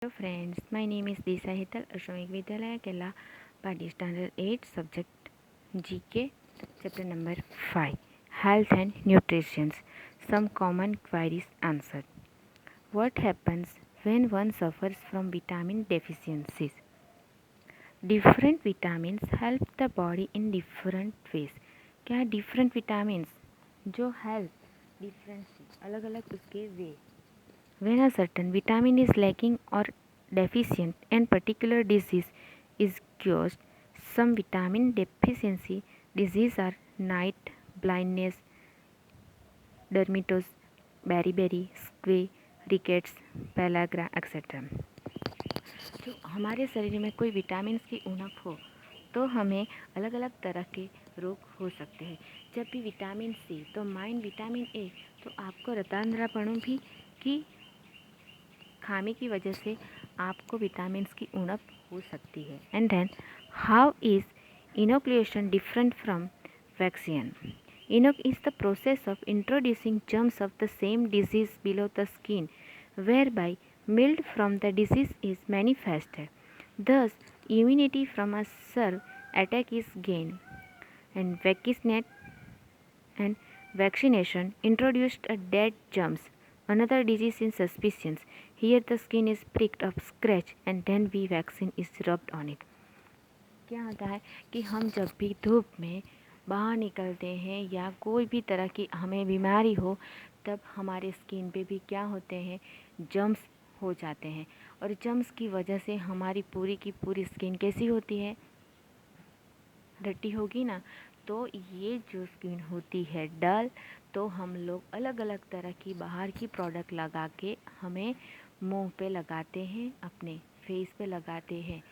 Hello friends, my name is Disa Hital, Ashramik Vidyalaya Kerala, Party Standard 8, Subject GK, Chapter number 5, Health and Nutrition. Some common queries answered. What happens when one suffers from vitamin deficiencies? Different vitamins help the body in different ways. क्या different vitamins जो help different अलग अलग उसके way. When a certain vitamin is lacking or deficient and particular disease is caused, some vitamin deficiency disease are night blindness, dermatosis, beriberi, squamous, rickets, pellagra, etc. तो हमारे शरीर में कोई vitamin की उणप हो तो हमें अलग अलग तरह के रोग हो सकते हैं. जब भी विटामिन सी तो माइन विटामिन ए तो आपको रतांध्रापणु भी की खामी की वजह से आपको विटामिन की उणप हो सकती है. And then how is inoculation different from vaccine? Inoc is the process of introducing germs of the same disease below the skin, whereby mild from the disease is manifested. Thus, immunity from a serve attack is gained. And vaccination introduced a dead germs, another disease in suspicion. Here the skin is pricked up, scratched, and then we vaccine is rubbed on it. क्या होता है कि हम जब भी धूप में बाहर निकलते हैं या कोई भी तरह की हमें बीमारी हो तब हमारे स्किन पे भी क्या होते हैं, जम्स हो जाते हैं. और जम्स की वजह से हमारी पूरी की पूरी स्किन कैसी होती है, डटी होगी ना. तो ये जो स्किन होती है डल, तो हम लोग अलग अलग तरह की बाहर की प्रोडक्ट लगा के हमें मुंह पे लगाते हैं, अपने फेस पे लगाते हैं,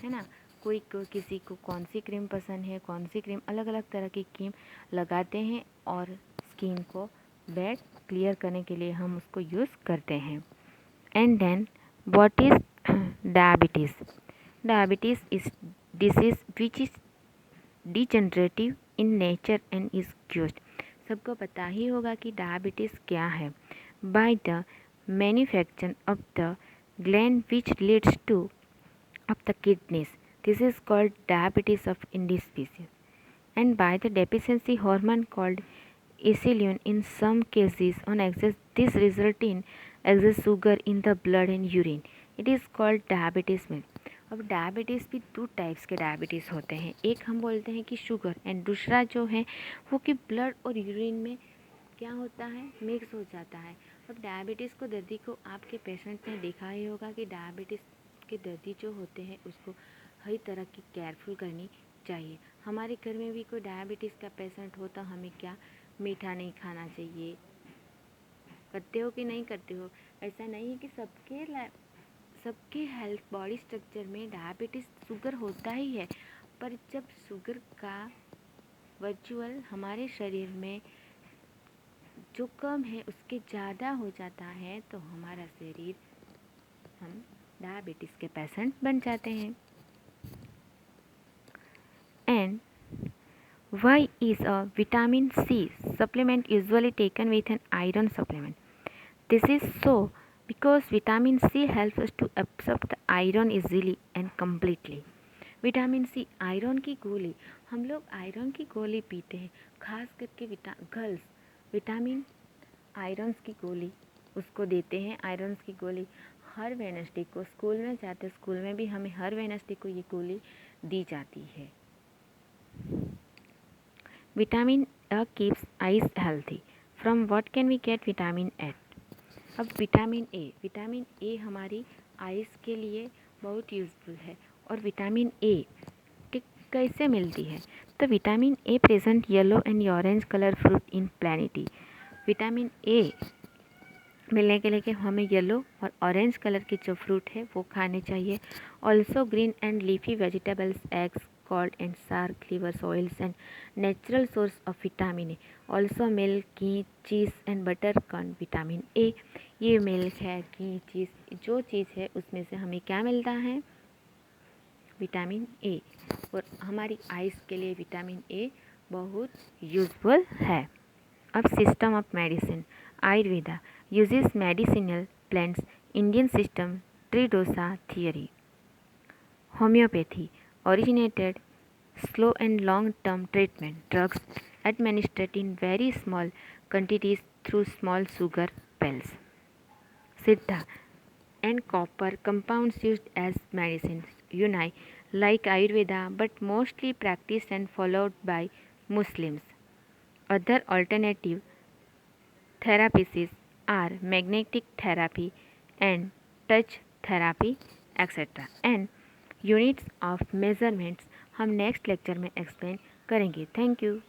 है ना. कोई किसी को कौन सी क्रीम पसंद है, कौन सी क्रीम, अलग अलग तरह की क्रीम लगाते हैं और स्किन को बेड क्लियर करने के लिए हम उसको यूज़ करते हैं. And then what is diabetes? Diabetes is disease which is degenerative in nature and is caused. सबको पता ही होगा कि डायबिटीज़ क्या है. By the manufacture of the gland which leads to of the kidneys. This is called diabetes of indigestion. And by the deficiency hormone called insulin in some cases on excess, this result in excess sugar in the blood and urine. It is called diabetes में. अब diabetes भी दो types के diabetes होते हैं. एक हम बोलते हैं कि शुगर, एंड दूसरा जो है वो कि ब्लड और यूरिन में क्या होता है, मिक्स हो जाता है. अब डायबिटीज़ को दर्दी को आपके पेशेंट ने देखा ही होगा कि डायबिटीज़ के दर्दी जो होते हैं उसको हर तरह की केयरफुल करनी चाहिए. हमारे घर में भी कोई डायबिटीज़ का पेशेंट हो तो हमें क्या मीठा नहीं खाना चाहिए. करते हो कि नहीं करते हो? ऐसा नहीं है कि सबके हेल्थ बॉडी स्ट्रक्चर में डायबिटीज़ शुगर होता ही है, पर जब शुगर का वर्चुअल हमारे शरीर में जो कम है उसके ज़्यादा हो जाता है तो हमारा शरीर हम डायबिटीज़ के पेशेंट बन जाते हैं. And why is a vitamin C supplement usually taken with an iron supplement? This is so because vitamin C helps us to absorb the iron easily and completely. Vitamin C iron की गोली, हम लोग iron की गोली पीते हैं, खास करके गर्ल्स विटामिन आयरन्स की गोली उसको देते हैं. आयरन्स की गोली हर वेडनेसडे को स्कूल में जाते, स्कूल में भी हमें हर वेडनेसडे को ये गोली दी जाती है. Vitamin A keeps eyes healthy. From what can we get vitamin A? अब विटामिन ए हमारी आइज़ के लिए बहुत यूज़फुल है. और विटामिन ए कैसे मिलती है? तो vitamin A present yellow and orange colour fruit in प्लेनिटी. Vitamin A मिलने के लिए कि हमें येलो और ऑरेंज कलर के जो फ्रूट है वो खाने चाहिए. Also green and leafy vegetables, eggs, called and shark levers, oils and natural source of vitamin A. Also milk, ghee, cheese and butter corn vitamin A. ये मिल्क है, घी, चीज़, जो चीज़ है उसमें से हमें क्या मिलता है, विटामिन ए. और हमारी आइज़ के लिए विटामिन ए बहुत यूज़फुल है. अब system of medicine. Ayurveda uses medicinal plants. Indian system Tridosa theory. Homeopathy originated slow and long-term treatment, drugs administered in very small quantities through small sugar pills. Siddha and copper compounds used as medicines. Unai like Ayurveda but mostly practiced and followed by Muslims. Other alternative therapies are magnetic therapy and touch therapy etc. And units of measurements हम next lecture में explain करेंगे. Thank you.